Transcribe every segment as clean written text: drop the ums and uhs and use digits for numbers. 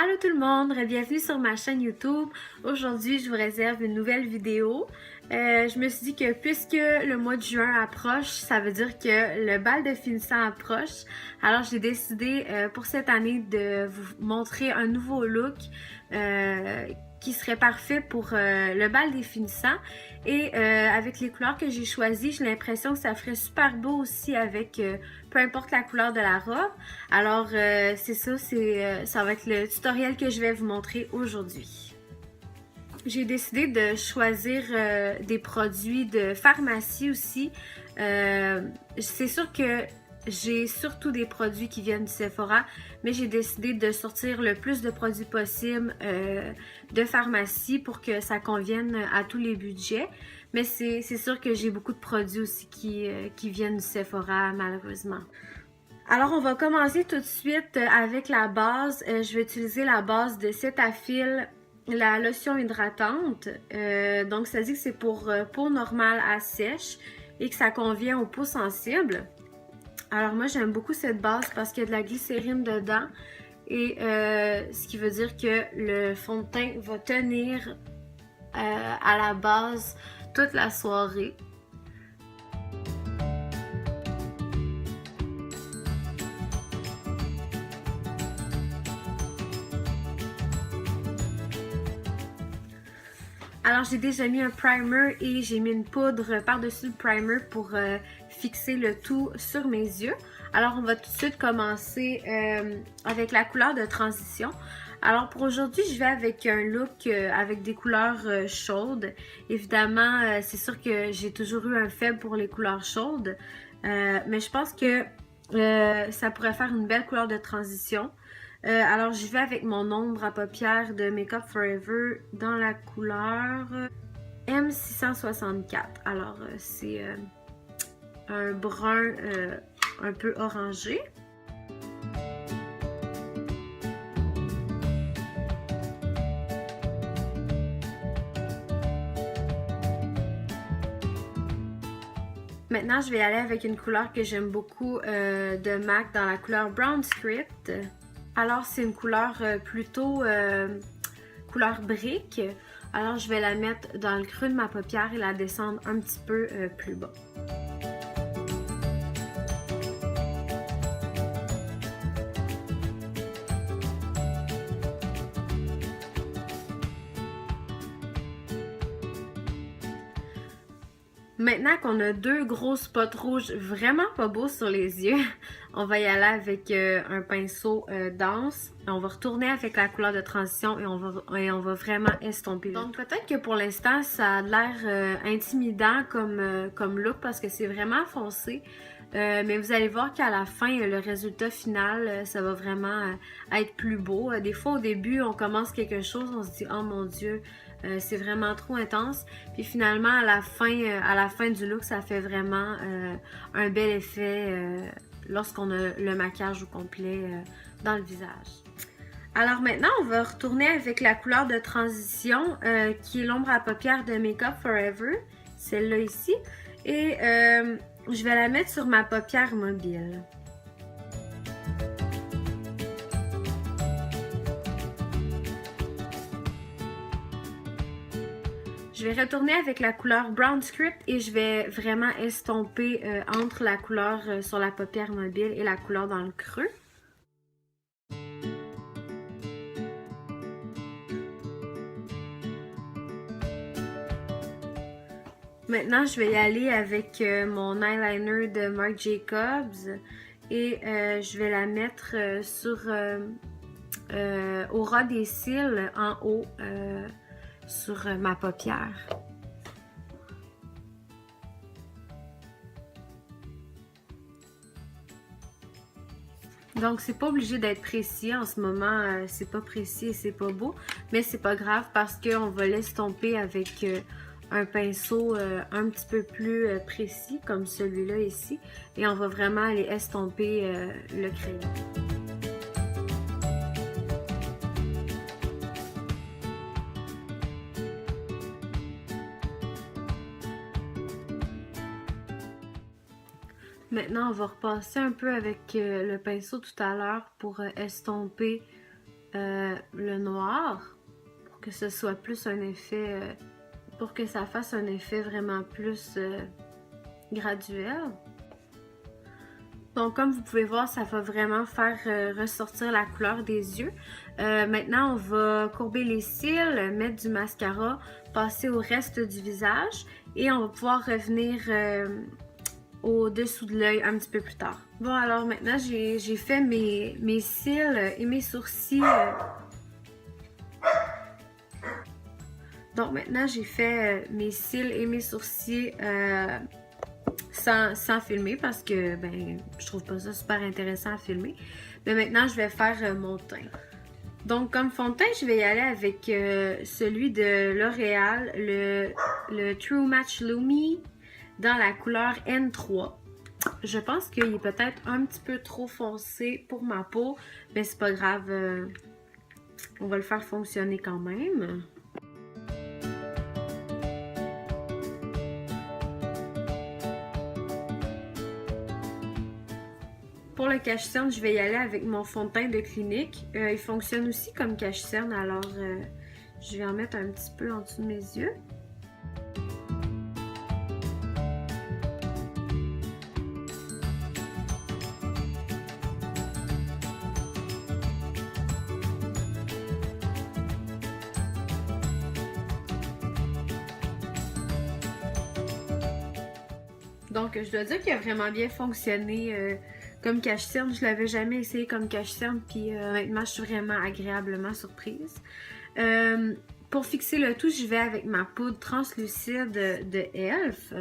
Allô tout le monde, bienvenue sur ma chaîne YouTube. Aujourd'hui, je vous réserve une nouvelle vidéo. Je me suis dit que puisque le mois de juin approche, ça veut dire que le bal de finissant approche. Alors, j'ai décidé pour cette année de vous montrer un nouveau look qui serait parfait pour le bal des finissants. Et avec les couleurs que j'ai choisies, j'ai l'impression que ça ferait super beau aussi avec peu importe la couleur de la robe. Alors, c'est ça, ça va être le tutoriel que je vais vous montrer aujourd'hui. J'ai décidé de choisir des produits de pharmacie aussi. C'est sûr que j'ai surtout des produits qui viennent du Sephora, mais j'ai décidé de sortir le plus de produits possible de pharmacie pour que ça convienne à tous les budgets. Mais c'est sûr que j'ai beaucoup de produits aussi qui viennent du Sephora, malheureusement. Alors, on va commencer tout de suite avec la base. Je vais utiliser la base de Cetaphil, la lotion hydratante. Donc, ça dit que c'est pour peau normale à sèche et que ça convient aux peaux sensibles. Alors, moi, j'aime beaucoup cette base parce qu'il y a de la glycérine dedans. Et ce qui veut dire que le fond de teint va tenir à la base toute la soirée. Alors, j'ai déjà mis un primer et j'ai mis une poudre par-dessus le primer pour fixer le tout sur mes yeux. Alors, on va tout de suite commencer avec la couleur de transition. Alors, pour aujourd'hui, je vais avec un look avec des couleurs chaudes. Évidemment, c'est sûr que j'ai toujours eu un faible pour les couleurs chaudes, mais je pense que ça pourrait faire une belle couleur de transition. Alors, je vais avec mon ombre à paupières de Makeup Forever dans la couleur M664. Alors, c'est un brun un peu orangé. Maintenant, je vais aller avec une couleur que j'aime beaucoup de MAC dans la couleur Brown Script. Alors, c'est une couleur plutôt couleur brique. Alors, je vais la mettre dans le creux de ma paupière et la descendre un petit peu plus bas. Maintenant qu'on a deux gros spots rouges vraiment pas beaux sur les yeux, on va y aller avec un pinceau dense. On va retourner avec la couleur de transition et on va vraiment estomper. Donc peut-être que pour l'instant ça a l'air intimidant comme look parce que c'est vraiment foncé. Mais vous allez voir qu'à la fin, le résultat final, ça va vraiment être plus beau. Des fois, au début, on commence quelque chose, on se dit « Oh mon Dieu, c'est vraiment trop intense. » Puis finalement, à la fin du look, ça fait vraiment un bel effet lorsqu'on a le maquillage au complet dans le visage. Alors maintenant, on va retourner avec la couleur de transition qui est l'ombre à paupières de Makeup Forever, celle-là ici. Et je vais la mettre sur ma paupière mobile. Je vais retourner avec la couleur Brown Script et je vais vraiment estomper entre la couleur sur la paupière mobile et la couleur dans le creux. Maintenant, je vais y aller avec mon eyeliner de Marc Jacobs et je vais la mettre au ras des cils en haut sur ma paupière. Donc, c'est pas obligé d'être précis. En ce moment, c'est pas précis et c'est pas beau. Mais c'est pas grave parce qu'on va l'estomper avec un pinceau un petit peu plus précis, comme celui-là ici. Et on va vraiment aller estomper le crayon. Maintenant, on va repasser un peu avec le pinceau tout à l'heure pour estomper le noir pour que ce soit plus un effet, pour que ça fasse un effet vraiment plus graduel. Donc comme vous pouvez voir, ça va vraiment faire ressortir la couleur des yeux. Maintenant, on va courber les cils, mettre du mascara, passer au reste du visage et on va pouvoir revenir au-dessous de l'œil un petit peu plus tard. Bon, alors maintenant, j'ai fait mes cils et mes sourcils. Donc maintenant, j'ai fait mes cils et mes sourcils sans filmer parce que ben, je trouve pas ça super intéressant à filmer. Mais maintenant, je vais faire mon teint. Donc, comme fond de teint, je vais y aller avec celui de L'Oréal, le True Match Lumi dans la couleur N3. Je pense qu'il est peut-être un petit peu trop foncé pour ma peau, mais c'est pas grave, on va le faire fonctionner quand même. Pour le cache-cerne, je vais y aller avec mon fond de teint de Clinique. Il fonctionne aussi comme cache-cerne, alors je vais en mettre un petit peu en dessous de mes yeux. Donc, je dois dire qu'il a vraiment bien fonctionné comme cache-cerne. Je l'avais jamais essayé comme cache-cerne, puis honnêtement, je suis vraiment agréablement surprise. Pour fixer le tout, je vais avec ma poudre translucide de e.l.f.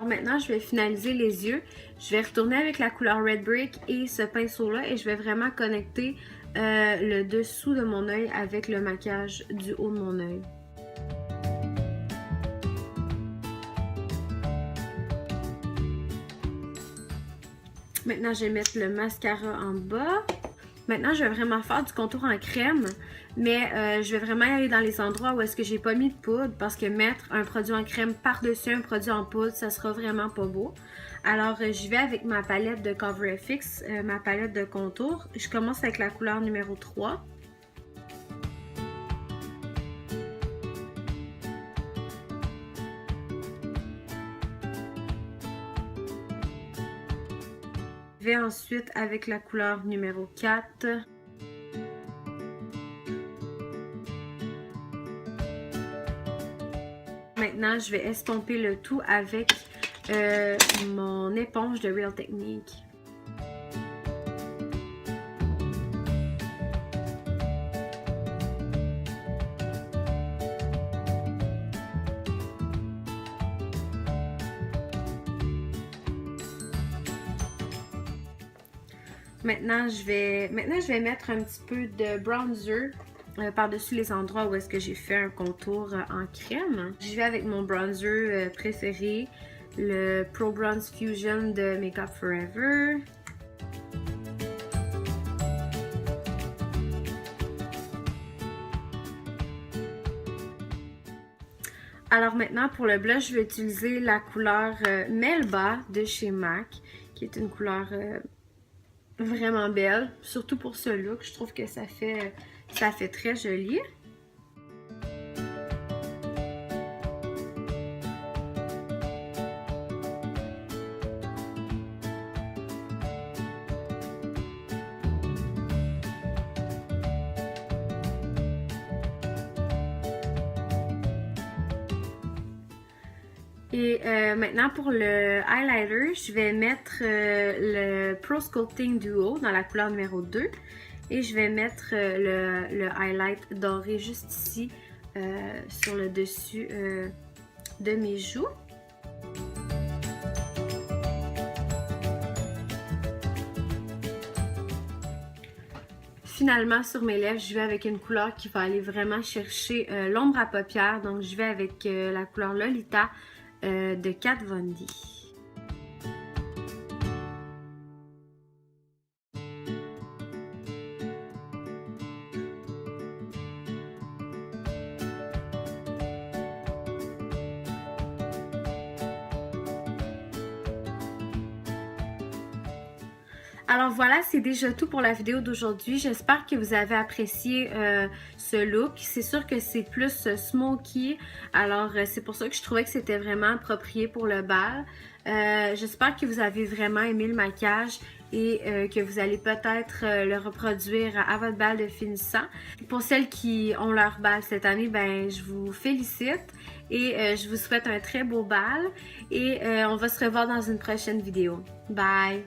Maintenant, je vais finaliser les yeux. Je vais retourner avec la couleur Red Brick et ce pinceau-là et je vais vraiment connecter le dessous de mon œil avec le maquillage du haut de mon œil. Maintenant, je vais mettre le mascara en bas. Maintenant, je vais vraiment faire du contour en crème, mais je vais vraiment aller dans les endroits où est-ce que j'ai pas mis de poudre parce que mettre un produit en crème par-dessus un produit en poudre, ça sera vraiment pas beau. Alors, je vais avec ma palette de Cover FX, ma palette de contour. Je commence avec la couleur numéro 3. Je vais ensuite avec la couleur numéro 4. Maintenant, je vais estomper le tout avec mon éponge de Real Technique. Maintenant, je vais mettre un petit peu de bronzer par-dessus les endroits où est-ce que j'ai fait un contour en crème. Je vais avec mon bronzer préféré, le Pro Bronze Fusion de Makeup Forever. Alors maintenant, pour le blush, je vais utiliser la couleur Melba de chez MAC, qui est une couleur vraiment belle, surtout pour ce look. Je trouve que ça fait très joli. Et maintenant pour le highlighter, je vais mettre le Pro Sculpting Duo dans la couleur numéro 2. Et je vais mettre le highlight doré juste ici sur le dessus de mes joues. Finalement, sur mes lèvres, je vais avec une couleur qui va aller vraiment chercher l'ombre à paupières. Donc, je vais avec la couleur Lolita de Kat Von D. Alors voilà, c'est déjà tout pour la vidéo d'aujourd'hui. J'espère que vous avez apprécié ce look. C'est sûr que c'est plus smoky, alors c'est pour ça que je trouvais que c'était vraiment approprié pour le bal. J'espère que vous avez vraiment aimé le maquillage et que vous allez peut-être le reproduire à votre bal de finissant. Pour celles qui ont leur bal cette année, ben je vous félicite et je vous souhaite un très beau bal et on va se revoir dans une prochaine vidéo. Bye!